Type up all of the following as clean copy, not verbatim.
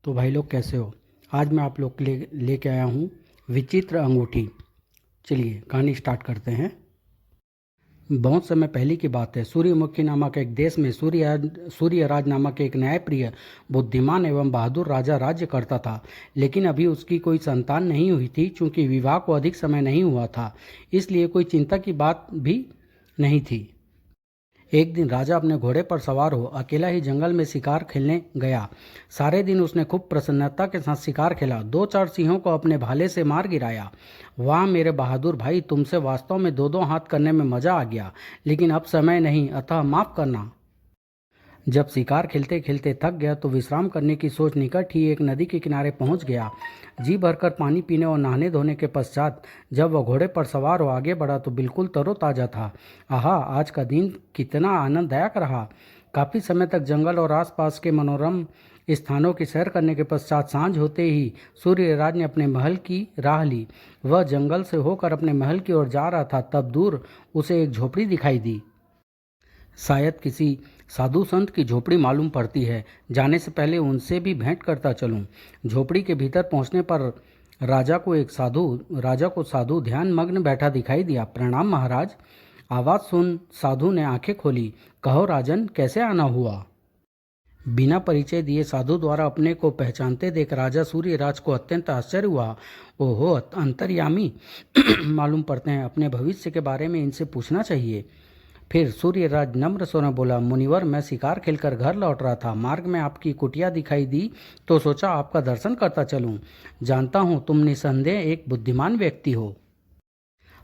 तो भाई लोग कैसे हो। आज मैं आप लोग के लिए लेके आया हूँ विचित्र अंगूठी। चलिए कहानी स्टार्ट करते हैं। बहुत समय पहले की बात है। सूर्यमुखी नामक एक देश में सूर्यराज नामक एक न्यायप्रिय, बुद्धिमान एवं बहादुर राजा राज्य करता था। लेकिन अभी उसकी कोई संतान नहीं हुई थी। चूंकि विवाह को अधिक समय नहीं हुआ था, इसलिए कोई चिंता की बात भी नहीं थी। एक दिन राजा अपने घोड़े पर सवार हो अकेला ही जंगल में शिकार खेलने गया। सारे दिन उसने खूब प्रसन्नता के साथ शिकार खेला। दो चार सिंहों को अपने भाले से मार गिराया। वाह मेरे बहादुर भाई, तुमसे वास्तव में दो दो हाथ करने में मजा आ गया। लेकिन अब समय नहीं, अतः माफ करना। जब शिकार खेलते खेलते थक गया तो विश्राम करने की सोच निकट ही एक नदी के किनारे पहुंच गया। जी भरकर पानी पीने और नहाने धोने के पश्चात जब वह घोड़े पर सवार हो आगे बढ़ा तो बिल्कुल तरोताजा था। आहा, आज का दिन कितना आनंददायक रहा। काफ़ी समय तक जंगल और आसपास के मनोरम स्थानों की सैर करने के पश्चात सांझ होते ही सूर्यराज ने अपने महल की राह ली। वह जंगल से होकर अपने महल की ओर जा रहा था, तब दूर उसे एक झोपड़ी दिखाई दी। शायद किसी साधु संत की झोपड़ी मालूम पड़ती है। जाने से पहले उनसे भी भेंट करता चलूं। झोपड़ी के भीतर पहुंचने पर राजा को साधु ध्यान मग्न बैठा दिखाई दिया। प्रणाम महाराज। आवाज़ सुन साधु ने आंखें खोली। कहो राजन, कैसे आना हुआ। बिना परिचय दिए साधु द्वारा अपने को पहचानते देख राजा सूर्यराज को अत्यंत आश्चर्य हुआ। ओहो, अंतर्यामी मालूम पड़ते हैं। अपने भविष्य के बारे में इनसे पूछना चाहिए। फिर सूर्यराज नम्र स्वर में बोला, मुनिवर, मैं शिकार खेलकर घर लौट रहा था। मार्ग में आपकी कुटिया दिखाई दी तो सोचा आपका दर्शन करता चलूं। जानता हूं तुम निसंदेह एक बुद्धिमान व्यक्ति हो।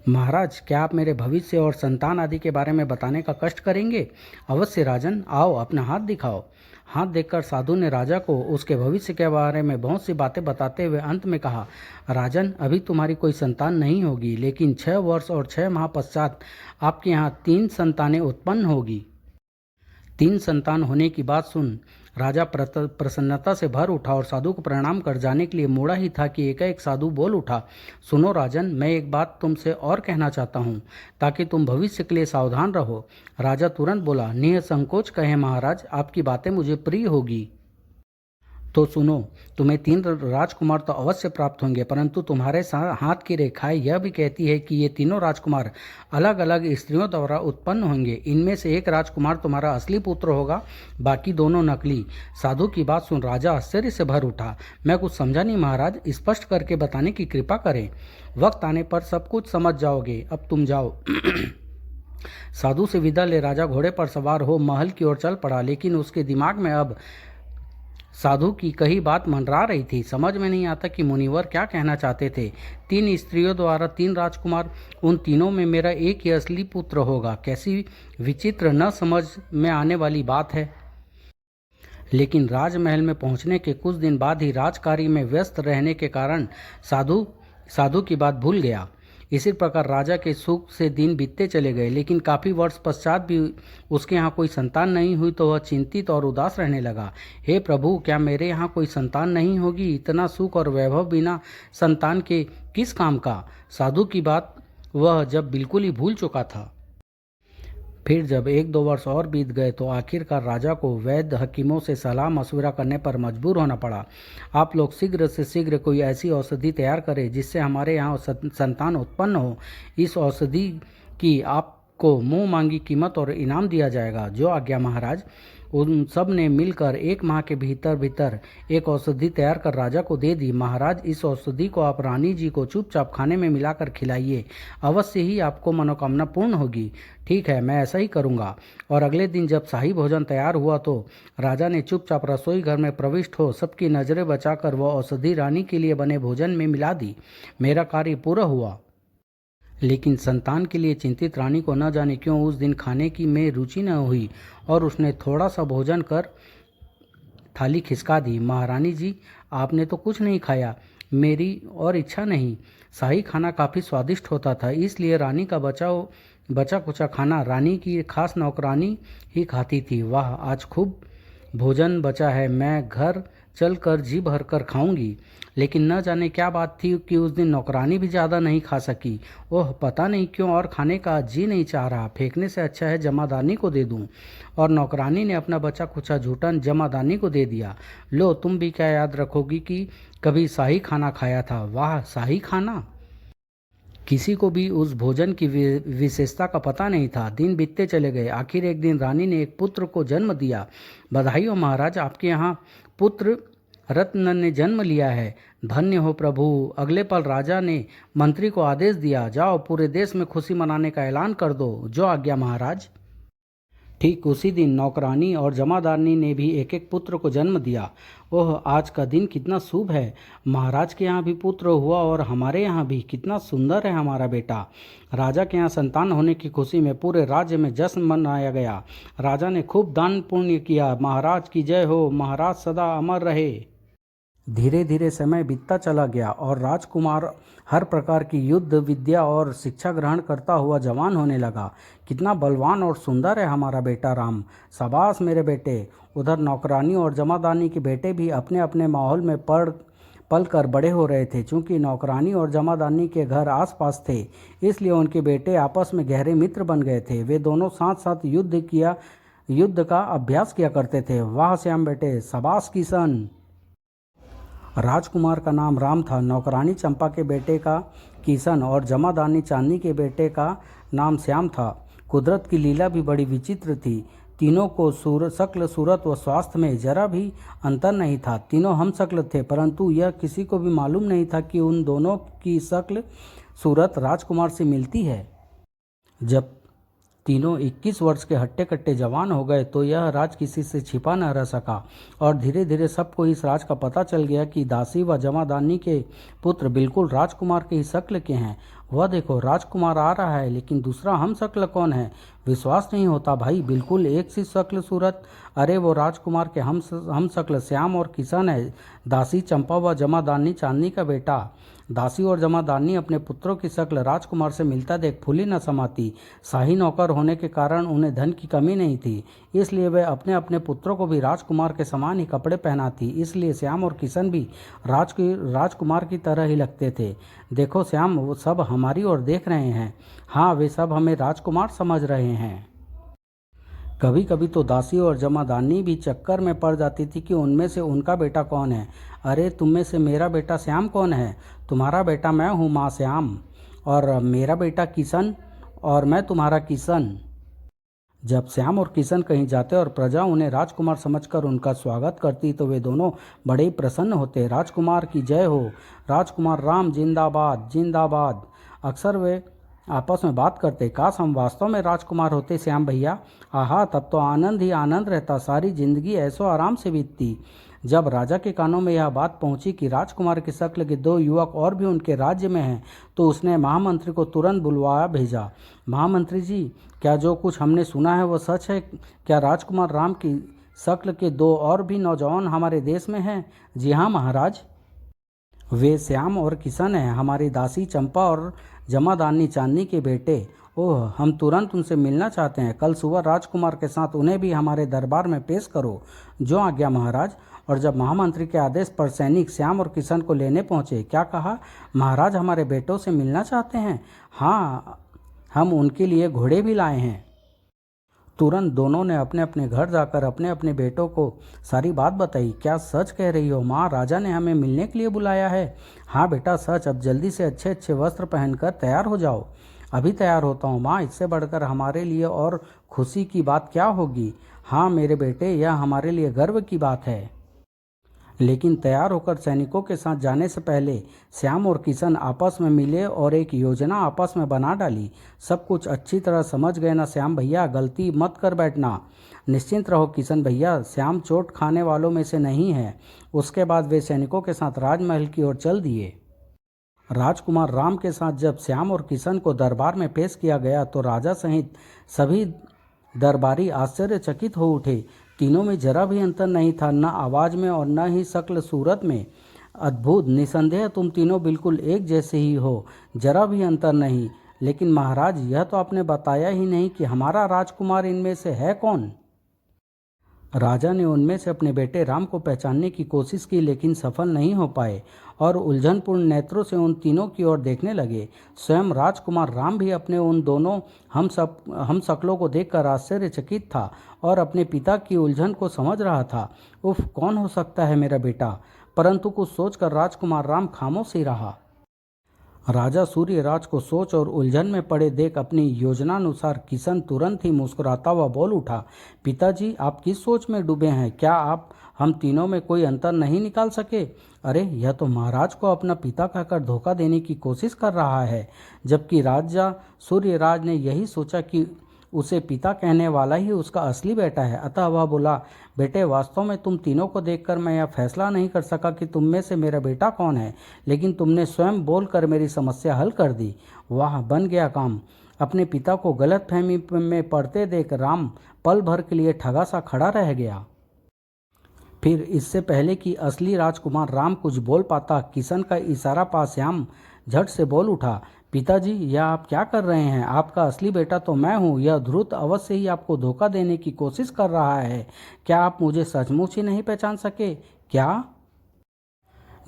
महाराज, क्या आप मेरे भविष्य और संतान आदि के बारे में बताने का कष्ट करेंगे। अवश्य राजन, आओ अपना हाथ दिखाओ। हाथ देखकर साधु ने राजा को उसके भविष्य के बारे में बहुत सी बातें बताते हुए अंत में कहा, राजन, अभी तुम्हारी कोई संतान नहीं होगी, लेकिन 6 वर्ष और 6 माह पश्चात आपके यहाँ 3 संतानें उत्पन्न होगी। 3 संतान होने की बात सुन राजा प्रसन्नता से भर उठा और साधु को प्रणाम कर जाने के लिए मुड़ा ही था कि एकाएक साधु बोल उठा, सुनो राजन, मैं एक बात तुमसे और कहना चाहता हूँ ताकि तुम भविष्य के लिए सावधान रहो। राजा तुरंत बोला, निसंकोच कहें महाराज, आपकी बातें मुझे प्रिय होगी। तो सुनो, तुम्हें 3 राजकुमार तो अवश्य प्राप्त होंगे, परंतु तुम्हारे हाथ की रेखाएं यह भी कहती है कि ये तीनों राजकुमार अलग अलग स्त्रियों द्वारा उत्पन्न होंगे। इनमें से एक राजकुमार तुम्हारा असली पुत्र होगा, बाकी दोनों नकली। साधु की बात सुन राजा आश्चर्य से भर उठा। मैं कुछ समझा नहीं महाराज, स्पष्ट करके बताने की कृपा करें। वक्त आने पर सब कुछ समझ जाओगे, अब तुम जाओ। साधु से विदा ले राजा घोड़े पर सवार हो महल की ओर चल पड़ा। लेकिन उसके दिमाग में अब साधु की कही बात मंडरा रही थी। समझ में नहीं आता कि मुनिवर क्या कहना चाहते थे। 3 स्त्रियों द्वारा 3 राजकुमार, उन तीनों में मेरा एक ही असली पुत्र होगा। कैसी विचित्र, न समझ में आने वाली बात है। लेकिन राजमहल में पहुंचने के कुछ दिन बाद ही राजकार्य में व्यस्त रहने के कारण साधु साधु की बात भूल गया। इसी प्रकार राजा के सुख से दिन बीतते चले गए। लेकिन काफ़ी वर्ष पश्चात भी उसके यहाँ कोई संतान नहीं हुई तो वह चिंतित और उदास रहने लगा। हे प्रभु, क्या मेरे यहाँ कोई संतान नहीं होगी। इतना सुख और वैभव बिना संतान के किस काम का। साधु की बात वह जब बिल्कुल ही भूल चुका था। फिर जब 1-2 वर्ष और बीत गए तो आखिरकार राजा को वैद्य हकीमों से सलाह मशविरा करने पर मजबूर होना पड़ा। आप लोग शीघ्र से शीघ्र कोई ऐसी औषधि तैयार करें जिससे हमारे यहाँ संतान उत्पन्न हो। इस औषधि की आपको मुंह मांगी कीमत और इनाम दिया जाएगा। जो आज्ञा महाराज। उन सब ने मिलकर 1 माह के भीतर भीतर एक औषधि तैयार कर राजा को दे दी। महाराज, इस औषधि को आप रानी जी को चुपचाप खाने में मिलाकर खिलाइए, अवश्य ही आपको मनोकामना पूर्ण होगी। ठीक है, मैं ऐसा ही करूँगा। और अगले दिन जब शाही भोजन तैयार हुआ तो राजा ने चुपचाप रसोई घर में प्रविष्ट हो सबकी नज़रें बचाकर वह औषधि रानी के लिए बने भोजन में मिला दी। मेरा कार्य पूरा हुआ। लेकिन संतान के लिए चिंतित रानी को न जाने क्यों उस दिन खाने की में रुचि न हुई और उसने थोड़ा सा भोजन कर थाली खिसका दी। महारानी जी, आपने तो कुछ नहीं खाया। मेरी और इच्छा नहीं। शाही खाना काफ़ी स्वादिष्ट होता था, इसलिए रानी का बचा कुचा खाना रानी की खास नौकरानी ही खाती थी। वाह, आज खूब भोजन बचा है। मैं घर चल कर जी भर कर खाऊंगी। लेकिन न जाने क्या बात थी कि उस दिन नौकरानी भी ज़्यादा नहीं खा सकी। ओह, पता नहीं क्यों और खाने का जी नहीं चाह रहा। फेंकने से अच्छा है जमादानी को दे दूं। और नौकरानी ने अपना बचा खुचा जूठन जमादानी को दे दिया। लो, तुम भी क्या याद रखोगी कि कभी शाही खाना खाया था। वाह, शाही खाना! किसी को भी उस भोजन की विशेषता का पता नहीं था। दिन बीतते चले गए। आखिर एक दिन रानी ने एक पुत्र को जन्म दिया। बधाई हो महाराज, आपके यहाँ पुत्र रत्न ने जन्म लिया है। धन्य हो प्रभु। अगले पल राजा ने मंत्री को आदेश दिया, जाओ पूरे देश में खुशी मनाने का ऐलान कर दो। जो आज्ञा महाराज। ठीक उसी दिन नौकरानी और जमादारनी ने भी एक एक पुत्र को जन्म दिया। ओह, आज का दिन कितना शुभ है। महाराज के यहाँ भी पुत्र हुआ और हमारे यहाँ भी। कितना सुंदर है हमारा बेटा। राजा के यहाँ संतान होने की खुशी में पूरे राज्य में जश्न मनाया गया। राजा ने खूब दान पुण्य किया। महाराज की जय हो, महाराज सदा अमर रहे। धीरे धीरे समय बीतता चला गया और राजकुमार हर प्रकार की युद्ध विद्या और शिक्षा ग्रहण करता हुआ जवान होने लगा। कितना बलवान और सुंदर है हमारा बेटा राम। शाबाश मेरे बेटे। उधर नौकरानी और जमादानी के बेटे भी अपने अपने माहौल में पल कर बड़े हो रहे थे। चूंकि नौकरानी और जमादानी के घर आसपास थे, इसलिए उनके बेटे आपस में गहरे मित्र बन गए थे। वे दोनों साथ साथ युद्ध का अभ्यास किया करते थे। वाह श्याम बेटे, शाबाश किशन। राजकुमार का नाम राम था, नौकरानी चंपा के बेटे का किशन और जमादानी चांदनी के बेटे का नाम श्याम था। कुदरत की लीला भी बड़ी विचित्र थी। तीनों को शक्ल सूरत व स्वास्थ्य में जरा भी अंतर नहीं था। तीनों हम शक्ल थे, परंतु यह किसी को भी मालूम नहीं था कि उन दोनों की शक्ल सूरत राजकुमार से मिलती है। जब तीनों 21 वर्ष के हट्टे कट्टे जवान हो गए तो यह राज किसी से छिपा न रह सका और धीरे धीरे सबको इस राज का पता चल गया कि दासी व जमादानी के पुत्र बिल्कुल राजकुमार के ही शक्ल के हैं। वह देखो, राजकुमार आ रहा है, लेकिन दूसरा हम शक्ल कौन है? विश्वास नहीं होता भाई, बिल्कुल एक सी शक्ल सूरत। अरे वो राजकुमार के हम शक्ल श्याम और किशन है, दासी चंपा व जमादानी चांदनी का बेटा। दासी और जमादानी अपने पुत्रों की शक्ल राजकुमार से मिलता देख फूली न समाती। शाही नौकर होने के कारण उन्हें धन की कमी नहीं थी, इसलिए वे अपने अपने पुत्रों को भी राजकुमार के समान ही कपड़े पहनाती। इसलिए श्याम और किशन भी राजकुमार की तरह ही लगते थे। देखो श्याम, वो सब हमारी ओर देख रहे हैं। हाँ, वे सब हमें राजकुमार समझ रहे हैं। कभी कभी तो दासी और जमादानी भी चक्कर में पड़ जाती थी कि उनमें से उनका बेटा कौन है। अरे, तुम में से मेरा बेटा श्याम कौन है? तुम्हारा बेटा मैं हूँ माँ श्याम, और मेरा बेटा किशन, और मैं तुम्हारा किशन। जब श्याम और किशन कहीं जाते और प्रजा उन्हें राजकुमार समझकर उनका स्वागत करती तो वे दोनों बड़े ही प्रसन्न होते। राजकुमार की जय हो, राजकुमार राम जिंदाबाद जिंदाबाद। अक्सर वे आपस में बात करते, काश हम वास्तव में राजकुमार होते श्याम भैया। आहा, तब तो आनंद ही आनंद रहता, सारी जिंदगी ऐसो आराम से बीतती। जब राजा के कानों में यह बात पहुंची कि राजकुमार की शक्ल के 2 युवक और भी उनके राज्य में हैं, तो उसने महामंत्री को तुरंत बुलवाया भेजा। महामंत्री जी, क्या जो कुछ हमने सुना है वो सच है? क्या राजकुमार राम की शक्ल के 2 और भी नौजवान हमारे देश में हैं? जी हाँ महाराज, वे श्याम और किशन हैं, हमारी दासी चंपा और जमादानी चांदनी के बेटे। ओह, हम तुरंत उनसे मिलना चाहते हैं। कल सुबह राजकुमार के साथ उन्हें भी हमारे दरबार में पेश करो। जो आज्ञा महाराज। और जब महामंत्री के आदेश पर सैनिक श्याम और किशन को लेने पहुंचे, क्या कहा? महाराज हमारे बेटों से मिलना चाहते हैं। हाँ, हम उनके लिए घोड़े भी लाए हैं। तुरंत दोनों ने अपने अपने घर जाकर अपने अपने बेटों को सारी बात बताई। क्या सच कह रही हो माँ? राजा ने हमें मिलने के लिए बुलाया है। हाँ बेटा सच। अब जल्दी से अच्छे अच्छे वस्त्र पहनकर तैयार हो जाओ। अभी तैयार होता हूँ माँ। इससे बढ़कर हमारे लिए और खुशी की बात क्या होगी? हाँ मेरे बेटे, यह हमारे लिए गर्व की बात है। लेकिन तैयार होकर सैनिकों के साथ जाने से पहले श्याम और किशन आपस में मिले और एक योजना आपस में बना डाली। सब कुछ अच्छी तरह समझ गए ना श्याम भैया? गलती मत कर बैठना। निश्चिंत रहो किशन भैया, श्याम चोट खाने वालों में से नहीं है। उसके बाद वे सैनिकों के साथ राजमहल की ओर चल दिए। राजकुमार राम के साथ जब श्याम और किशन को दरबार में पेश किया गया तो राजा सहित सभी दरबारी आश्चर्यचकित हो उठे। तीनों में जरा भी अंतर नहीं था, न आवाज़ में और न ही शक्ल सूरत में। अद्भुत, निसंदेह तुम तीनों बिल्कुल एक जैसे ही हो, जरा भी अंतर नहीं। लेकिन महाराज, यह तो आपने बताया ही नहीं कि हमारा राजकुमार इनमें से है कौन? राजा ने उनमें से अपने बेटे राम को पहचानने की कोशिश की, लेकिन सफल नहीं हो पाए और उलझनपूर्ण नेत्रों से उन तीनों की ओर देखने लगे। स्वयं राजकुमार राम भी अपने उन दोनों हम शक्लों को देखकर आश्चर्यचकित था और अपने पिता की उलझन को समझ रहा था। उफ, कौन हो सकता है मेरा बेटा? परंतु कुछ सोचकर राजकुमार राम खामोश ही रहा। राजा सूर्यराज को सोच और उलझन में पड़े देख अपनी योजनानुसार किशन तुरंत ही मुस्कुराता हुआ बोल उठा, पिताजी, आप किस सोच में डूबे हैं? क्या आप हम तीनों में कोई अंतर नहीं निकाल सके? अरे, यह तो महाराज को अपना पिता कहकर धोखा देने की कोशिश कर रहा है। जबकि राजा सूर्यराज ने यही सोचा कि उसे पिता कहने वाला ही उसका असली बेटा है। अतः वह बोला, बेटे, वास्तव में तुम तीनों को देखकर मैं यह फैसला नहीं कर सका कि तुम में से मेरा बेटा कौन है, लेकिन तुमने स्वयं बोलकर मेरी समस्या हल कर दी। वाह, बन गया काम। अपने पिता को गलतफहमी में पड़ते देख राम पल भर के लिए ठगा सा खड़ा रह गया। फिर इससे पहले कि असली राजकुमार राम कुछ बोल पाता, किशन का इशारा पा श्याम झट से बोल उठा, पिताजी, यह आप क्या कर रहे हैं? आपका असली बेटा तो मैं हूँ। यह ध्रुत अवश्य ही आपको धोखा देने की कोशिश कर रहा है। क्या आप मुझे सचमुच ही नहीं पहचान सके क्या?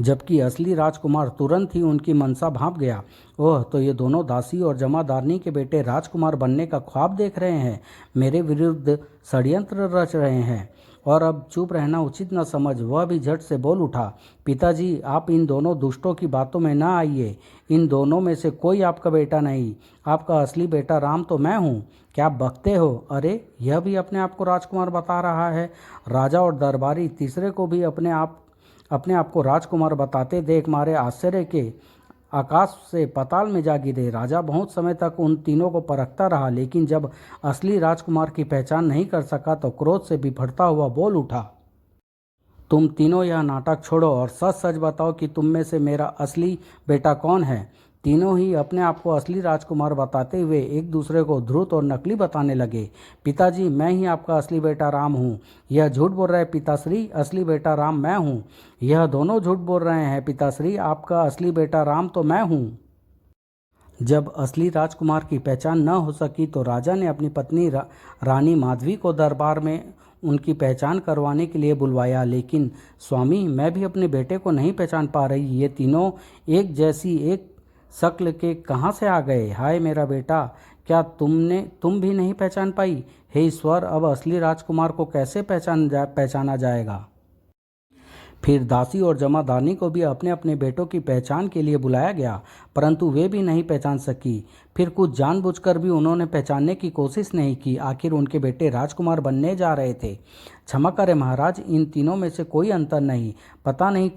जबकि असली राजकुमार तुरंत ही उनकी मनसा भांप गया। ओह, तो ये दोनों दासी और जमादारनी के बेटे राजकुमार बनने का ख्वाब देख रहे हैं, मेरे विरुद्ध षड्यंत्र रच रहे हैं और अब चुप रहना उचित न समझ वह भी झट से बोल उठा, पिताजी, आप इन दोनों दुष्टों की बातों में न आइए। इन दोनों में से कोई आपका बेटा नहीं। आपका असली बेटा राम तो मैं हूँ। क्या आप बकते हो? अरे, यह भी अपने आप को राजकुमार बता रहा है। राजा और दरबारी तीसरे को भी अपने आप को राजकुमार बताते देख मारे आश्चर्य के आकाश से पाताल में जा गिरे। राजा बहुत समय तक उन तीनों को परखता रहा, लेकिन जब असली राजकुमार की पहचान नहीं कर सका तो क्रोध से बिफरता हुआ बोल उठा, तुम तीनों यह नाटक छोड़ो और सच सच बताओ कि तुम में से मेरा असली बेटा कौन है। तीनों ही अपने आप को असली राजकुमार बताते हुए एक दूसरे को ध्रुत और नकली बताने लगे। पिताजी, मैं ही आपका असली बेटा राम हूँ। यह झूठ बोल रहे पिताश्री, असली बेटा राम मैं हूँ। यह दोनों झूठ बोल रहे हैं पिताश्री, आपका असली बेटा राम तो मैं हूँ। जब असली राजकुमार की पहचान न हो सकी तो राजा ने अपनी पत्नी रानी माधवी को दरबार में उनकी पहचान करवाने के लिए बुलवाया। लेकिन स्वामी, मैं भी अपने बेटे को नहीं पहचान पा रही। ये तीनों एक जैसी एक शक्ल के कहाँ से आ गए? हाय मेरा बेटा, क्या तुम भी नहीं पहचान पाई? हे ईश्वर, अब असली राजकुमार को कैसे पहचाना जाएगा? फिर दासी और जमादारनी को भी अपने अपने बेटों की पहचान के लिए बुलाया गया, परंतु वे भी नहीं पहचान सकी। फिर कुछ जानबूझकर भी उन्होंने पहचानने की कोशिश नहीं की। आखिर उनके बेटे राजकुमार बनने जा रहे थे। क्षमा करें महाराज, इन तीनों में से कोई अंतर नहीं। पता नहीं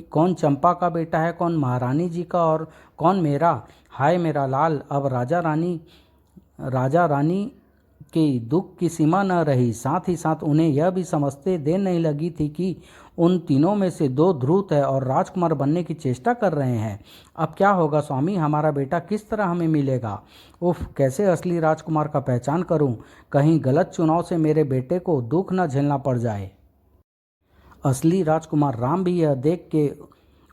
कौन चंपा का बेटा है, कौन महारानी जी का और कौन मेरा। हाय मेरा लाल। अब राजा रानी के दुख की सीमा न रही। साथ ही साथ उन्हें यह भी समझते देर नहीं लगी थी कि उन तीनों में से दो ध्रुत है और राजकुमार बनने की चेष्टा कर रहे हैं। अब क्या होगा स्वामी? हमारा बेटा किस तरह हमें मिलेगा? उफ, कैसे असली राजकुमार का पहचान करूं? कहीं गलत चुनाव से मेरे बेटे को दुख न झेलना पड़ जाए। असली राजकुमार राम भी यह देख के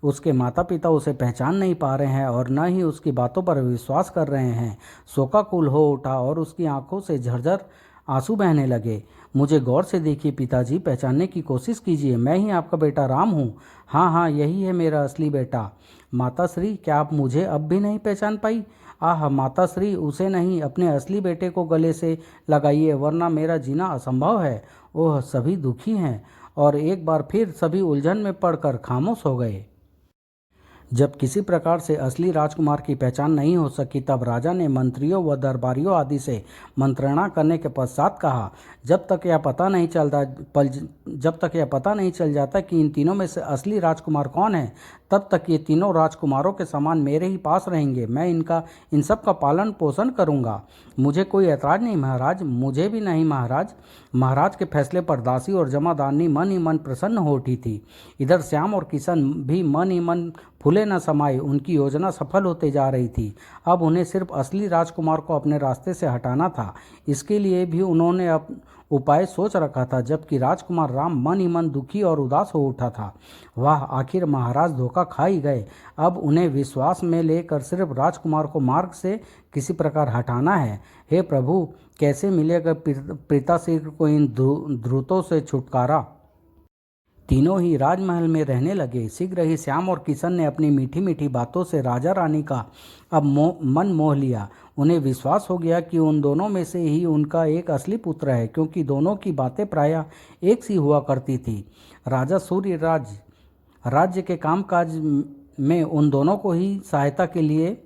उसके माता पिता उसे पहचान नहीं पा रहे हैं और न ही उसकी बातों पर विश्वास कर रहे हैं। शोकाकुल हो उठा और उसकी आंखों से झरझर आंसू बहने लगे। मुझे गौर से देखिए पिताजी, पहचानने की कोशिश कीजिए। मैं ही आपका बेटा राम हूँ। हाँ हाँ, यही है मेरा असली बेटा। माताश्री, क्या आप मुझे अब भी नहीं पहचान पाई? आह माताश्री, उसे नहीं, अपने असली बेटे को गले से लगाइए, वरना मेरा जीना असंभव है। ओह, सभी दुखी हैं और एक बार फिर सभी उलझन में पड़कर खामोश हो गए। जब किसी प्रकार से असली राजकुमार की पहचान नहीं हो सकी तब राजा ने मंत्रियों व दरबारियों आदि से मंत्रणा करने के पश्चात कहा, जब तक यह पता नहीं चल जाता कि इन तीनों में से असली राजकुमार कौन है, तब तक ये तीनों राजकुमारों के समान मेरे ही पास रहेंगे। मैं इन सब का पालन पोषण करूंगा। मुझे कोई ऐतराज नहीं महाराज। मुझे भी नहीं महाराज। महाराज के फैसले पर दासी और जमादारनी मन ही मन प्रसन्न हो उठी थी। इधर श्याम और किशन भी मन ही मन फूले न समाये। उनकी योजना सफल होते जा रही थी। अब उन्हें सिर्फ असली राजकुमार को अपने रास्ते से हटाना था। इसके लिए भी उपाय सोच रखा था, जबकि राजकुमार राम मन ही मन दुखी और उदास हो उठा था। वाह, आखिर महाराज धोखा खा ही गए। अब उन्हें विश्वास में लेकर सिर्फ राजकुमार को मार्ग से किसी प्रकार हटाना है। हे प्रभु, कैसे मिलेगा पिताश्री को इन ध्रुतों से छुटकारा। तीनों ही राजमहल में रहने लगे। शीघ्र ही श्याम और किशन ने अपनी मीठी मीठी बातों से राजा रानी का अब मन मोह लिया। उन्हें विश्वास हो गया कि उन दोनों में से ही उनका एक असली पुत्र है, क्योंकि दोनों की बातें प्रायः एक सी हुआ करती थी। राजा सूर्यराज राज्य के कामकाज में उन दोनों को ही सहायता के लिए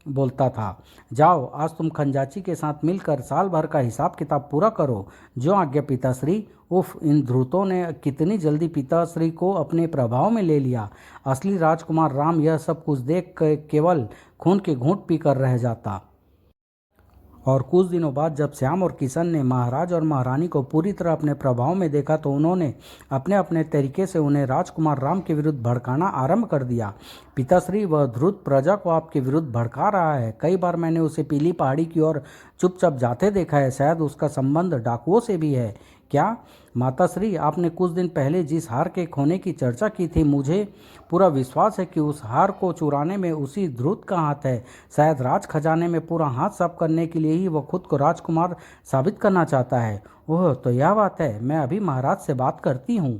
बोलता था। जाओ, आज तुम खंजाची के साथ मिलकर साल भर का हिसाब किताब पूरा करो। जो आज्ञा पिताश्री। उफ, इन ध्रुतों ने कितनी जल्दी पिताश्री को अपने प्रभाव में ले लिया। असली राजकुमार राम यह सब कुछ देख केवल खून के घूंट पीकर रह जाता। और कुछ दिनों बाद जब श्याम और किशन ने महाराज और महारानी को पूरी तरह अपने प्रभाव में देखा तो उन्होंने अपने अपने तरीके से उन्हें राजकुमार राम के विरुद्ध भड़काना आरंभ कर दिया। पिताश्री, वह ध्रुत प्रजा को आपके विरुद्ध भड़का रहा है। कई बार मैंने उसे पीली पहाड़ी की ओर चुपचाप जाते देखा है। शायद उसका संबंध डाकुओं से भी है क्या? माताश्री, आपने कुछ दिन पहले जिस हार के खोने की चर्चा की थी, मुझे पूरा विश्वास है कि उस हार को चुराने में उसी ध्रुत का हाथ है। शायद राज खजाने में पूरा हाथ साफ करने के लिए ही वह खुद को राजकुमार साबित करना चाहता है। ओह, तो यह बात है। मैं अभी महाराज से बात करती हूँ।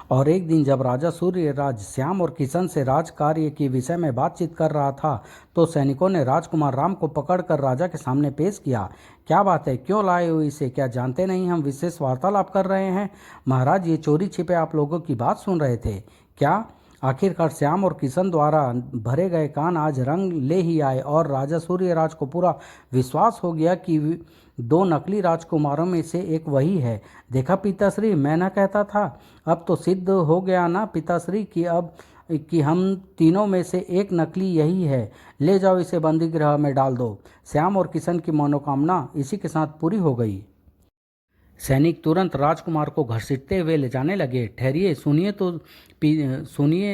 और एक दिन जब राजा सूर्यराज श्याम और किशन से राज कार्य के विषय में बातचीत कर रहा था तो सैनिकों ने राजकुमार राम को पकड़कर राजा के सामने पेश किया। क्या बात है, क्यों लाए हो इसे? क्या जानते नहीं हम विशेष वार्तालाप कर रहे हैं? महाराज, ये चोरी छिपे आप लोगों की बात सुन रहे थे क्या? आखिरकार श्याम और किशन द्वारा भरे गए कान आज रंग ले ही आए और राजा सूर्यराज को पूरा विश्वास हो गया कि दो नकली राजकुमारों में से एक वही है। देखा पिताश्री, मैं न कहता था। अब तो सिद्ध हो गया ना पिताश्री कि हम तीनों में से एक नकली यही है। ले जाओ, इसे बंदी गृह में डाल दो। श्याम और किशन की मनोकामना इसी के साथ पूरी हो गई। सैनिक तुरंत राजकुमार को घसीटते हुए ले जाने लगे। ठहरिए, सुनिए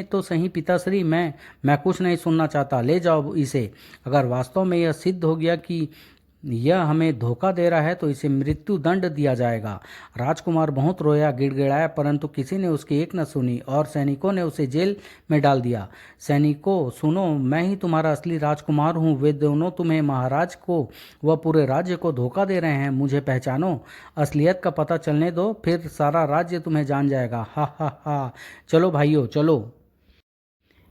तो सही पिताश्री, मैं कुछ नहीं सुनना चाहता। ले जाओ इसे। अगर वास्तव में यह सिद्ध हो गया कि यह हमें धोखा दे रहा है तो इसे मृत्यु दंड दिया जाएगा। राजकुमार बहुत रोया, गिड़गिड़ाया, परंतु किसी ने उसकी एक न सुनी और सैनिकों ने उसे जेल में डाल दिया। सैनिकों सुनो, मैं ही तुम्हारा असली राजकुमार हूँ। वे दोनों तुम्हें, महाराज को व पूरे राज्य को धोखा दे रहे हैं। मुझे पहचानो, असलियत का पता चलने दो, फिर सारा राज्य तुम्हें जान जाएगा। हा हा हा। चलो भाइयों, चलो।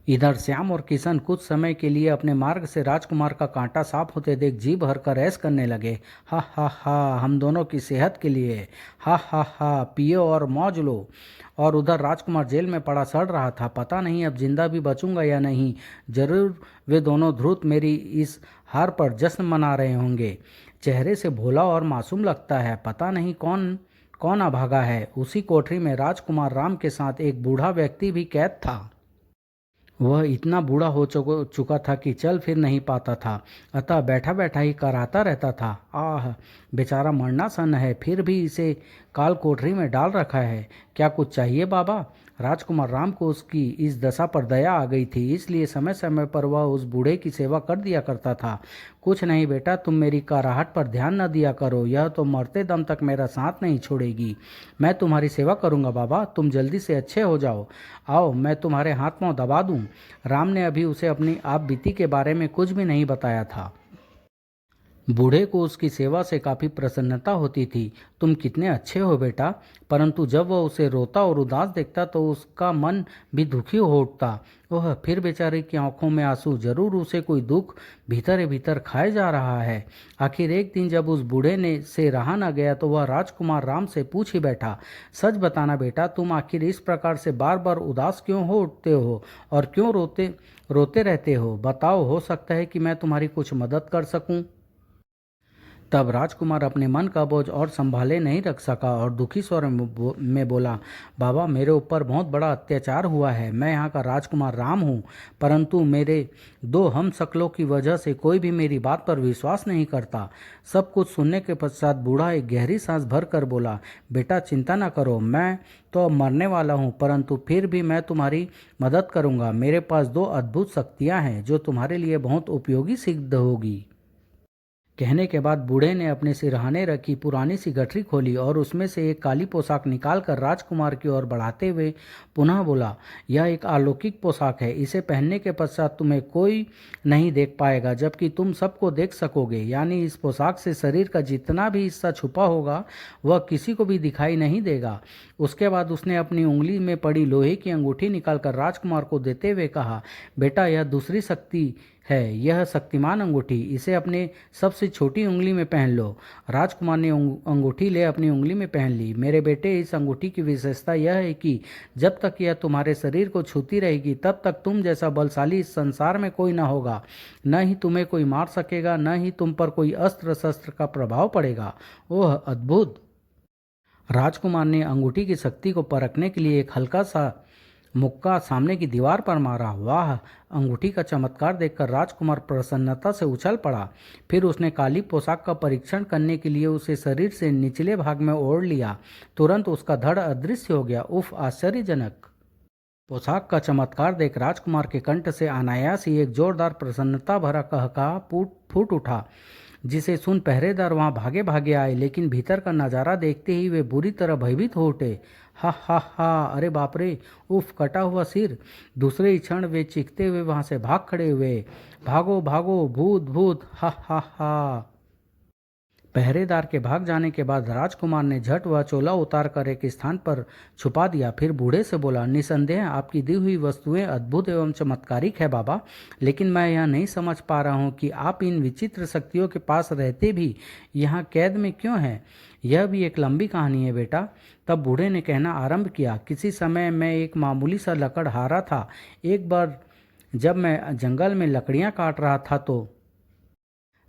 इधर श्याम और किशन कुछ समय के लिए अपने मार्ग से राजकुमार का कांटा साफ होते देख जी भरकर ऐश करने लगे। हा हा हा, हम दोनों की सेहत के लिए। हा हा हा, पियो और मौज लो। और उधर राजकुमार जेल में पड़ा सड़ रहा था। पता नहीं अब जिंदा भी बचूंगा या नहीं। जरूर वे दोनों ध्रुत मेरी इस हार पर जश्न मना रहे होंगे। चेहरे से भोला और मासूम लगता है। पता नहीं कौन कौन अभागा है। उसी कोठरी में राजकुमार राम के साथ एक बूढ़ा व्यक्ति भी कैद था। वह इतना बूढ़ा हो चुका था कि चल फिर नहीं पाता था, अतः बैठा बैठा ही कराहता रहता था। आह, बेचारा मरना सन है, फिर भी इसे काल कोठरी में डाल रखा है। क्या कुछ चाहिए बाबा? राजकुमार राम को उसकी इस दशा पर दया आ गई थी, इसलिए समय समय पर वह उस बूढ़े की सेवा कर दिया करता था। कुछ नहीं बेटा, तुम मेरी कराहट पर ध्यान न दिया करो। यह तो मरते दम तक मेरा साथ नहीं छोड़ेगी। मैं तुम्हारी सेवा करूंगा बाबा, तुम जल्दी से अच्छे हो जाओ। आओ, मैं तुम्हारे हाथ पांव दबा दूं। राम ने अभी उसे अपनी आप बीती के बारे में कुछ भी नहीं बताया था। बूढ़े को उसकी सेवा से काफ़ी प्रसन्नता होती थी। तुम कितने अच्छे हो बेटा। परंतु जब वह उसे रोता और उदास देखता तो उसका मन भी दुखी हो उठता। वह फिर बेचारे की आंखों में आंसू, जरूर उसे कोई दुख भीतर ही भीतर खाए जा रहा है। आखिर एक दिन जब उस बूढ़े ने से रहा न गया तो वह राजकुमार राम से पूछ ही बैठा, सच बताना बेटा, तुम आखिर इस प्रकार से बार बार उदास क्यों हो उठते हो और क्यों रोते रहते हो? बताओ, हो सकता है कि मैं तुम्हारी कुछ मदद कर सकूं। तब राजकुमार अपने मन का बोझ और संभाले नहीं रख सका और दुखी स्वर में बोला, बाबा, मेरे ऊपर बहुत बड़ा अत्याचार हुआ है। मैं यहाँ का राजकुमार राम हूँ, परंतु मेरे दो हमशक्लों की वजह से कोई भी मेरी बात पर विश्वास नहीं करता। सब कुछ सुनने के पश्चात बूढ़ा एक गहरी सांस भर कर बोला, बेटा चिंता न करो, मैं तो अब मरने वाला हूँ, परंतु फिर भी मैं तुम्हारी मदद करूँगा। मेरे पास दो अद्भुत शक्तियाँ हैं जो तुम्हारे लिए बहुत उपयोगी सिद्ध होगी। कहने के बाद बूढ़े ने अपने सिरहाने रखी पुरानी सी गठरी खोली और उसमें से एक काली पोशाक निकालकर राजकुमार की ओर बढ़ाते हुए पुनः बोला, यह एक अलौकिक पोशाक है। इसे पहनने के पश्चात तुम्हें कोई नहीं देख पाएगा, जबकि तुम सबको देख सकोगे। यानी इस पोशाक से शरीर का जितना भी हिस्सा छुपा होगा वह किसी को भी दिखाई नहीं देगा। उसके बाद उसने अपनी उंगली में पड़ी लोहे की अंगूठी निकालकर राजकुमार को देते हुए कहा, बेटा, यह दूसरी शक्ति है, यह शक्तिमान अंगूठी। इसे अपने सबसे छोटी उंगली में पहन लो। राजकुमार ने अंगूठी ले अपनी उंगली में पहन ली। मेरे बेटे, इस अंगूठी की विशेषता यह है कि जब तक यह तुम्हारे शरीर को छूती रहेगी तब तक तुम जैसा बलशाली इस संसार में कोई ना होगा। न ही तुम्हें कोई मार सकेगा, न ही तुम पर कोई अस्त्र शस्त्र का प्रभाव पड़ेगा। ओह अद्भुत! राजकुमार ने अंगूठी की शक्ति को परखने के लिए एक हल्का सा मुक्का सामने की दीवार पर मारा। वाह! अंगूठी का चमत्कार देखकर राजकुमार प्रसन्नता से उछल पड़ा। फिर उसने काली पोशाक का परीक्षण करने के लिए उसे शरीर से निचले भाग में ओढ़ लिया। तुरंत उसका धड़ अदृश्य हो गया। उफ! आश्चर्यजनक! पोशाक का चमत्कार देख राजकुमार के कंठ से अनायास ही एक जोरदार प्रसन्नता भरा कहकहा फूट उठा, जिसे सुन पहरेदार वहां भागे भागे आए। लेकिन भीतर का नज़ारा देखते ही वे बुरी तरह भयभीत हो उठे। हा हा हा! अरे बाप रे! उफ! कटा हुआ सिर! दूसरे ही क्षण वे चीखते हुए वहां से भाग खड़े हुए। भागो भागो! भूत भूत! हा हा हा! पहरेदार के भाग जाने के बाद राजकुमार ने झट वह चोला उतार कर एक स्थान पर छुपा दिया। फिर बूढ़े से बोला, निसंदेह आपकी दी हुई वस्तुएं अद्भुत एवं चमत्कारिक है बाबा, लेकिन मैं यह नहीं समझ पा रहा हूँ कि आप इन विचित्र शक्तियों के पास रहते भी यहाँ कैद में क्यों हैं। यह भी एक लंबी कहानी है बेटा। तब बूढ़े ने कहना आरंभ किया, किसी समय मैं एक मामूली सा लकड़हारा था। एक बार जब मैं जंगल में लकड़ियाँ काट रहा था तो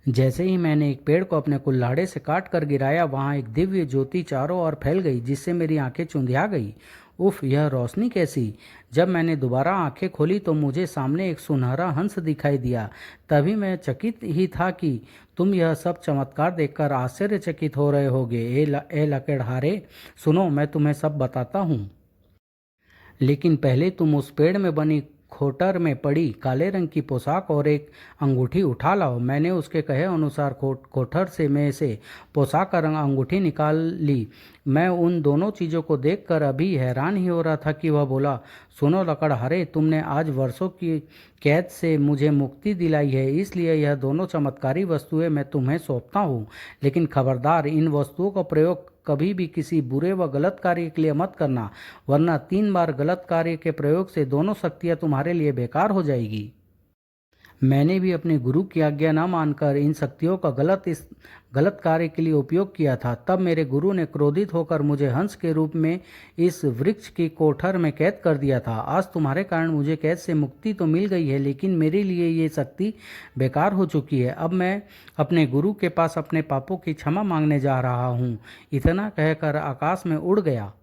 जैसे ही मैंने एक पेड़ को अपने कुल्हाड़े से काट कर गिराया, वहाँ एक दिव्य ज्योति चारों ओर फैल गई, जिससे मेरी आंखें चुंधिया गई। उफ! यह रोशनी कैसी! जब मैंने दोबारा आंखें खोली तो मुझे सामने एक सुनहरा हंस दिखाई दिया। तभी मैं चकित ही था कि तुम यह सब चमत्कार देखकर आश्चर्यचकित हो रहे होगे। ए लकड़हारे, सुनो, मैं तुम्हें सब बताता हूँ। लेकिन पहले तुम उस पेड़ में बनी खोटर में पड़ी काले रंग की पोशाक और एक अंगूठी उठा लाओ। मैंने उसके कहे अनुसार कोठर से पोशाक का रंग अंगूठी निकाल ली। मैं उन दोनों चीज़ों को देखकर अभी हैरान ही हो रहा था कि वह बोला, सुनो लकड़हारे, तुमने आज वर्षों की कैद से मुझे मुक्ति दिलाई है, इसलिए यह दोनों चमत्कारी वस्तुएं मैं तुम्हें सौंपता हूँ। लेकिन खबरदार, इन वस्तुओं का प्रयोग कभी भी किसी बुरे व गलत कार्य के लिए मत करना, वरना 3 बार गलत कार्य के प्रयोग से दोनों शक्तियाँ तुम्हारे लिए बेकार हो जाएगी। मैंने भी अपने गुरु की आज्ञा न मानकर इन शक्तियों का गलत कार्य के लिए उपयोग किया था। तब मेरे गुरु ने क्रोधित होकर मुझे हंस के रूप में इस वृक्ष की कोठर में कैद कर दिया था। आज तुम्हारे कारण मुझे कैद से मुक्ति तो मिल गई है, लेकिन मेरे लिए ये शक्ति बेकार हो चुकी है। अब मैं अपने गुरु के पास अपने पापों की क्षमा मांगने जा रहा हूँ। इतना कहकर आकाश में उड़ गया।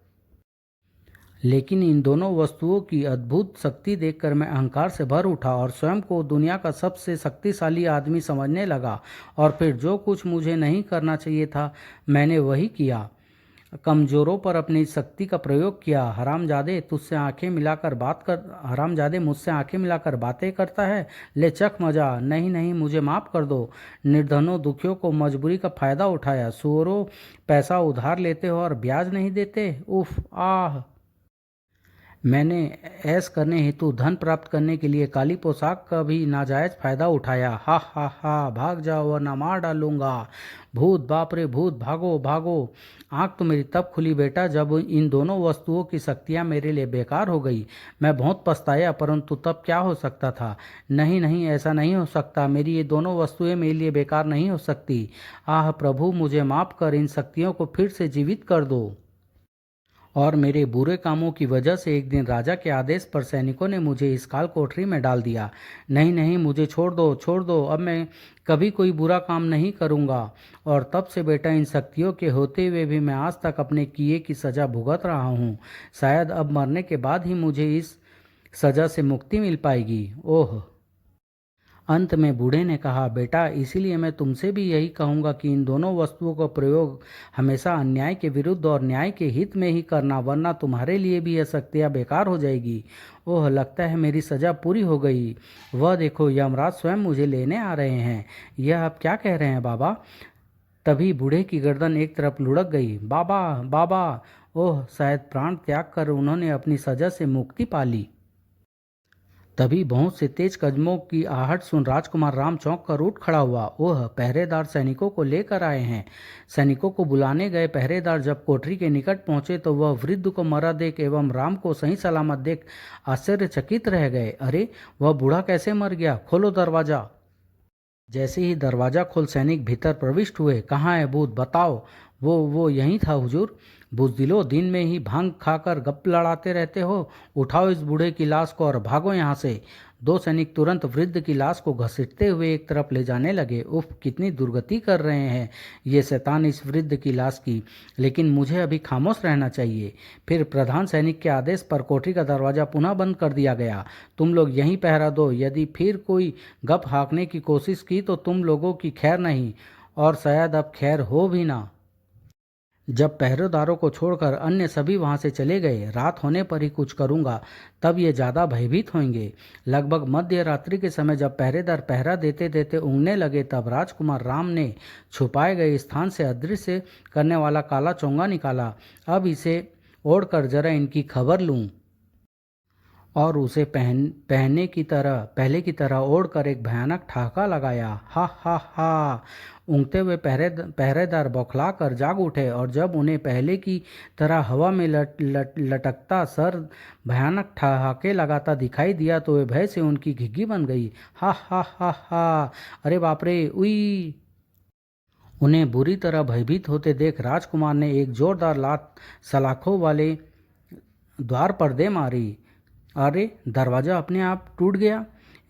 लेकिन इन दोनों वस्तुओं की अद्भुत शक्ति देखकर मैं अहंकार से भर उठा और स्वयं को दुनिया का सबसे शक्तिशाली आदमी समझने लगा। और फिर जो कुछ मुझे नहीं करना चाहिए था, मैंने वही किया। कमजोरों पर अपनी शक्ति का प्रयोग किया। हरामजादे मुझसे आंखें मिलाकर बातें करता है। ले चख मजा। नहीं नहीं, मुझे माफ़ कर दो। निर्धनों दुखियों को मजबूरी का फ़ायदा उठाया। सुअरों, पैसा उधार लेते हो और ब्याज नहीं देते। उफ! आह! मैंने ऐश करने हेतु धन प्राप्त करने के लिए काली पोशाक का भी नाजायज फायदा उठाया। हा हा हा! भाग जाओ वरना मार डालूंगा। भूत! बाप रे भूत! भागो भागो! आँख तो मेरी तब खुली बेटा जब इन दोनों वस्तुओं की शक्तियाँ मेरे लिए बेकार हो गई। मैं बहुत पछताया, परंतु तब क्या हो सकता था। नहीं नहीं, ऐसा नहीं हो सकता। मेरी ये दोनों वस्तुएं मेरे लिए बेकार नहीं हो सकती। आह प्रभु, मुझे माफ़ कर, इन शक्तियों को फिर से जीवित कर दो। और मेरे बुरे कामों की वजह से एक दिन राजा के आदेश पर सैनिकों ने मुझे इस काल कोठरी में डाल दिया। नहीं नहीं, मुझे छोड़ दो, छोड़ दो। अब मैं कभी कोई बुरा काम नहीं करूँगा। और तब से बेटा, इन शक्तियों के होते हुए भी मैं आज तक अपने किए की सज़ा भुगत रहा हूँ। शायद अब मरने के बाद ही मुझे इस सज़ा से मुक्ति मिल पाएगी। ओह! अंत में बूढ़े ने कहा, बेटा, इसीलिए मैं तुमसे भी यही कहूँगा कि इन दोनों वस्तुओं का प्रयोग हमेशा अन्याय के विरुद्ध और न्याय के हित में ही करना, वरना तुम्हारे लिए भी यह शक्तियाँ बेकार हो जाएगी। ओह, लगता है मेरी सज़ा पूरी हो गई। वह देखो, यमराज स्वयं मुझे लेने आ रहे हैं। यह आप क्या कह रहे हैं बाबा? तभी बूढ़े की गर्दन एक तरफ लुढ़क गई। बाबा, बाबा! ओह, शायद प्राण त्याग कर उन्होंने अपनी सजा से मुक्ति पा ली। तभी बहुत से तेज कदमों की आहट सुन राजकुमार राम चौंक कर उठ खड़ा हुआ। ओह, पहरेदार सैनिकों को लेकर आए हैं। सैनिकों को बुलाने गए पहरेदार जब कोठरी के निकट पहुंचे तो वह वृद्ध को मरा देख एवं राम को सही सलामत देख आश्चर्यचकित रह गए। अरे, वह बूढ़ा कैसे मर गया? खोलो दरवाजा। जैसे ही दरवाजा खोल सैनिक भीतर प्रविष्ट हुए। कहाँ है भूत? बताओ। वो यहीं था हुजूर। बुज़दिलो, दिन में ही भांग खाकर गप लड़ाते रहते हो। उठाओ इस बूढ़े की लाश को और भागो यहाँ से। दो सैनिक तुरंत वृद्ध की लाश को घसीटते हुए एक तरफ ले जाने लगे। उफ, कितनी दुर्गति कर रहे हैं ये शैतान इस वृद्ध की लाश की। लेकिन मुझे अभी खामोश रहना चाहिए। फिर प्रधान सैनिक के आदेश पर कोठरी का दरवाज़ा पुनः बंद कर दिया गया। तुम लोग यहीं पहरा दो। यदि फिर कोई गप हाँकने की कोशिश की तो तुम लोगों की खैर नहीं, और शायद अब खैर हो भी ना। जब पहरेदारों को छोड़कर अन्य सभी वहां से चले गए, रात होने पर ही कुछ करूंगा, तब ये ज़्यादा भयभीत होंगे। लगभग मध्य रात्रि के समय जब पहरेदार पहरा देते देते ऊँघने लगे, तब राजकुमार राम ने छुपाए गए स्थान से अदृश्य करने वाला काला चोंगा निकाला। अब इसे ओढ़कर जरा इनकी खबर लूँ। और उसे पहले की तरह ओढ़कर एक भयानक ठहाका लगाया। हा हा हा! ऊँघते हुए पहरेदार बौखला कर जाग उठे, और जब उन्हें पहले की तरह हवा में लटकता सर भयानक ठहाके लगाता दिखाई दिया तो वे भय से उनकी घिघी बन गई। हा हा हा हा! अरे बाप रे! उई! उन्हें बुरी तरह भयभीत होते देख राजकुमार ने एक जोरदार लात सलाखों वाले द्वार पर दे मारी। अरे, दरवाज़ा अपने आप टूट गया।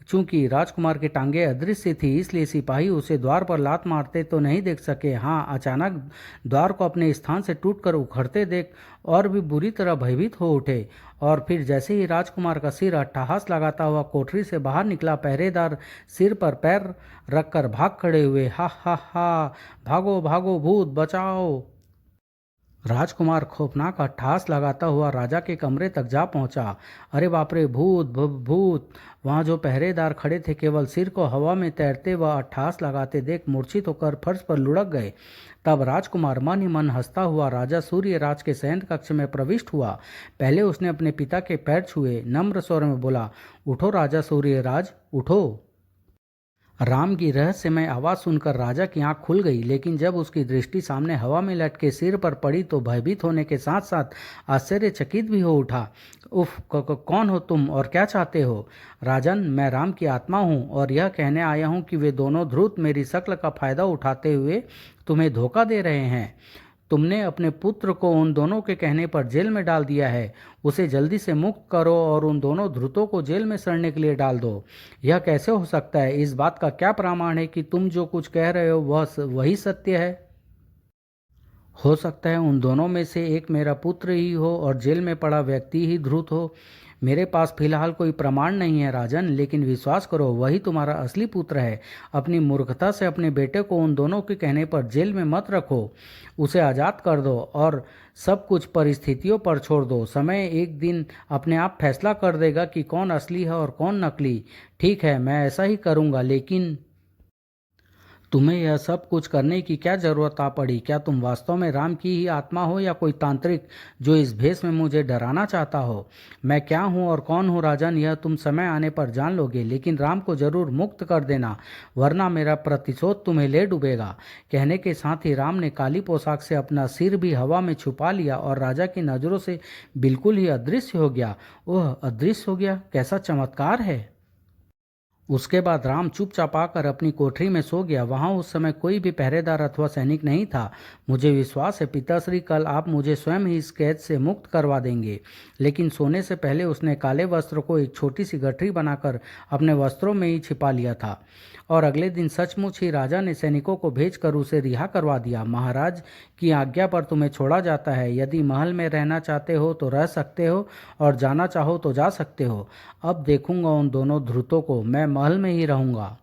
चूंकि राजकुमार की टांगें अदृश्य थी, इसलिए सिपाही उसे द्वार पर लात मारते तो नहीं देख सके। हाँ, अचानक द्वार को अपने स्थान से टूटकर उखड़ते देख और भी बुरी तरह भयभीत हो उठे। और फिर जैसे ही राजकुमार का सिर अट्टहास लगाता हुआ कोठरी से बाहर निकला, पहरेदार सिर पर पैर रखकर भाग खड़े हुए। हा हा हा! भागो भागो, भूत बचाओ! राजकुमार खौफनाक अट्टहास लगाता हुआ राजा के कमरे तक जा पहुंचा। अरे बाप रे! भूत भूत! वहां जो पहरेदार खड़े थे केवल सिर को हवा में तैरते व अट्टहास लगाते देख मूर्छित होकर फर्श पर लुढ़क गए। तब राजकुमार मन ही मन हंसता हुआ राजा सूर्यराज के शयन कक्ष में प्रविष्ट हुआ। पहले उसने अपने पिता के पैर छुए, नम्र स्वर में बोला, उठो राजा सूर्यराज, उठो। राम की रहस्यमय आवाज़ सुनकर राजा की आंख खुल गई, लेकिन जब उसकी दृष्टि सामने हवा में लटके सिर पर पड़ी तो भयभीत होने के साथ साथ आश्चर्यचकित भी हो उठा। उफ, कौन हो तुम और क्या चाहते हो? राजन, मैं राम की आत्मा हूँ और यह कहने आया हूँ कि वे दोनों धूर्त मेरी शक्ल का फायदा उठाते हुए तुम्हें धोखा दे रहे हैं। तुमने अपने पुत्र को उन दोनों के कहने पर जेल में डाल दिया है। उसे जल्दी से मुक्त करो और उन दोनों धूर्तों को जेल में सड़ने के लिए डाल दो। यह कैसे हो सकता है? इस बात का क्या प्रमाण है कि तुम जो कुछ कह रहे हो वही सत्य है? हो सकता है उन दोनों में से एक मेरा पुत्र ही हो और जेल में पड़ा व्यक्ति ही धूर्त हो। मेरे पास फिलहाल कोई प्रमाण नहीं है राजन, लेकिन विश्वास करो, वही तुम्हारा असली पुत्र है। अपनी मूर्खता से अपने बेटे को उन दोनों के कहने पर जेल में मत रखो। उसे आज़ाद कर दो और सब कुछ परिस्थितियों पर छोड़ दो। समय एक दिन अपने आप फैसला कर देगा कि कौन असली है और कौन नकली। ठीक है, मैं ऐसा ही करूँगा, लेकिन तुम्हें यह सब कुछ करने की क्या जरूरत आ पड़ी? क्या तुम वास्तव में राम की ही आत्मा हो या कोई तांत्रिक जो इस भेष में मुझे डराना चाहता हो? मैं क्या हूँ और कौन हूँ राजन, यह तुम समय आने पर जान लोगे, लेकिन राम को जरूर मुक्त कर देना, वरना मेरा प्रतिशोध तुम्हें ले डूबेगा। कहने के साथ ही राम ने काली पोशाक से अपना सिर भी हवा में छुपा लिया और राजा की नज़रों से बिल्कुल ही अदृश्य हो गया। ओह, अदृश्य हो गया? कैसा चमत्कार है! उसके बाद राम चुपचाप आकर अपनी कोठरी में सो गया। वहां उस समय कोई भी पहरेदार अथवा सैनिक नहीं था। मुझे विश्वास है पिताश्री, कल आप मुझे स्वयं ही इस कैद से मुक्त करवा देंगे। लेकिन सोने से पहले उसने काले वस्त्र को एक छोटी सी गठरी बनाकर अपने वस्त्रों में ही छिपा लिया था। और अगले दिन सचमुच ही राजा ने सैनिकों को भेजकर उसे रिहा करवा दिया। महाराज की आज्ञा पर तुम्हें छोड़ा जाता है। यदि महल में रहना चाहते हो तो रह सकते हो और जाना चाहो तो जा सकते हो। अब देखूंगा उन दोनों धूर्तों को। मैं महल में ही रहूंगा।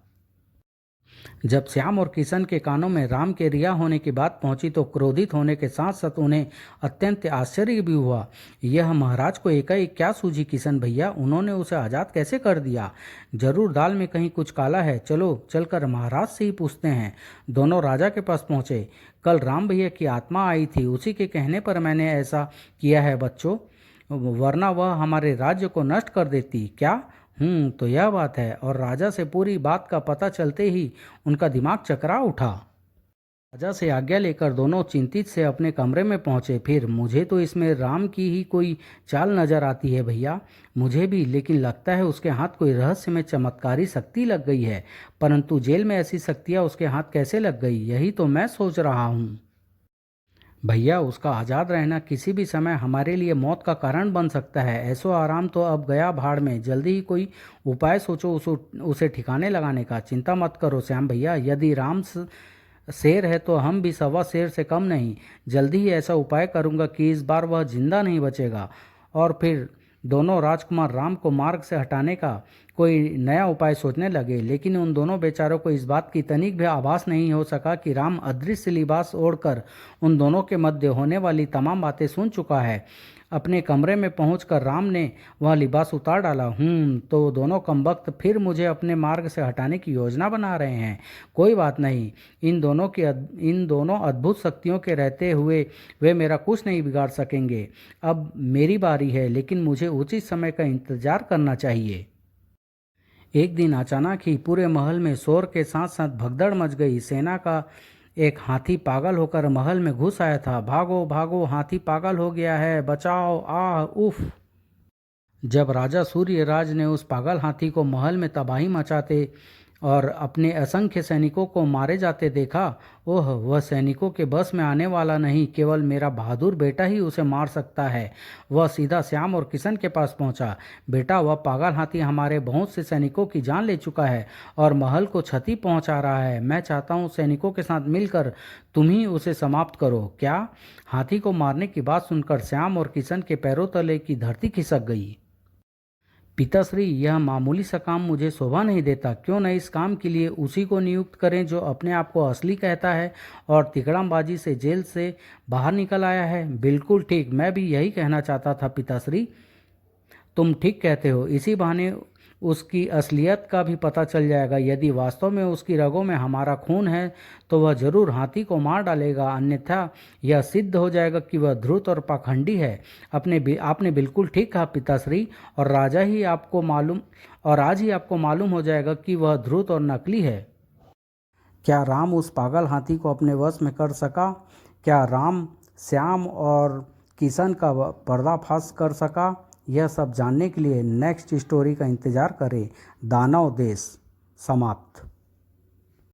जब श्याम और किशन के कानों में राम के रिहा होने की बात पहुंची तो क्रोधित होने के साथ साथ उन्हें अत्यंत आश्चर्य भी हुआ। यह महाराज को एकाएक क्या सूझी किशन भैया, उन्होंने उसे आज़ाद कैसे कर दिया? जरूर दाल में कहीं कुछ काला है, चलो चलकर महाराज से ही पूछते हैं। दोनों राजा के पास पहुंचे। कल राम भैया की आत्मा आई थी, उसी के कहने पर मैंने ऐसा किया है बच्चों, वरना वह हमारे राज्य को नष्ट कर देती। क्या? तो यह बात है। और राजा से पूरी बात का पता चलते ही उनका दिमाग चकरा उठा। राजा से आज्ञा लेकर दोनों चिंतित से अपने कमरे में पहुंचे। फिर मुझे तो इसमें राम की ही कोई चाल नजर आती है भैया, मुझे भी, लेकिन लगता है उसके हाथ कोई रहस्य में चमत्कारी शक्ति लग गई है। परंतु जेल में ऐसी शक्तियाँ उसके हाथ कैसे लग गई, यही तो मैं सोच रहा हूँ। भैया, उसका आज़ाद रहना किसी भी समय हमारे लिए मौत का कारण बन सकता है। ऐसो आराम तो अब गया भाड़ में, जल्दी ही कोई उपाय सोचो उसे ठिकाने लगाने का। चिंता मत करो श्याम भैया, यदि राम शेर है तो हम भी सवा शेर से कम नहीं। जल्दी ही ऐसा उपाय करूंगा कि इस बार वह जिंदा नहीं बचेगा। और फिर दोनों राजकुमार राम को मार्ग से हटाने का कोई नया उपाय सोचने लगे। लेकिन उन दोनों बेचारों को इस बात की तनिक भी आभास नहीं हो सका कि राम अदृश्य लिबास ओढ़कर उन दोनों के मध्य होने वाली तमाम बातें सुन चुका है। अपने कमरे में पहुंचकर राम ने वह लिबास उतार डाला। तो दोनों कमबख्त फिर मुझे अपने मार्ग से हटाने की योजना बना रहे हैं। कोई बात नहीं, इन दोनों अद्भुत शक्तियों के रहते हुए वे मेरा कुछ नहीं बिगाड़ सकेंगे। अब मेरी बारी है, लेकिन मुझे उचित समय का इंतजार करना चाहिए। एक दिन अचानक ही पूरे महल में शोर के साथ साथ भगदड़ मच गई। सेना का एक हाथी पागल होकर महल में घुस आया था। भागो भागो, हाथी पागल हो गया है, बचाओ, आह उफ। जब राजा सूर्यराज ने उस पागल हाथी को महल में तबाही मचाते और अपने असंख्य सैनिकों को मारे जाते देखा, ओह, वह सैनिकों के बस में आने वाला नहीं, केवल मेरा बहादुर बेटा ही उसे मार सकता है। वह सीधा श्याम और किशन के पास पहुंचा। बेटा, वह पागल हाथी हमारे बहुत से सैनिकों की जान ले चुका है और महल को क्षति पहुंचा रहा है। मैं चाहता हूं सैनिकों के साथ मिलकर तुम ही उसे समाप्त करो। क्या? हाथी को मारने की बात सुनकर श्याम और किशन के पैरों तले की धरती खिसक गई। पिताश्री, यह मामूली सा काम मुझे शोभा नहीं देता। क्यों न इस काम के लिए उसी को नियुक्त करें जो अपने आप को असली कहता है और तिकड़मबाजी से जेल से बाहर निकल आया है। बिल्कुल ठीक, मैं भी यही कहना चाहता था पिताश्री। तुम ठीक कहते हो, इसी बहाने उसकी असलियत का भी पता चल जाएगा। यदि वास्तव में उसकी रगों में हमारा खून है तो वह जरूर हाथी को मार डालेगा, अन्यथा यह सिद्ध हो जाएगा कि वह धूर्त और पाखंडी है। आपने बिल्कुल ठीक कहा पिताश्री, और आज ही आपको मालूम हो जाएगा कि वह धूर्त और नकली है। क्या राम उस पागल हाथी को अपने वश में कर सका? क्या राम श्याम और किशन का पर्दाफाश कर सका? यह सब जानने के लिए नेक्स्ट स्टोरी का इंतज़ार करें। दानव देश समाप्त।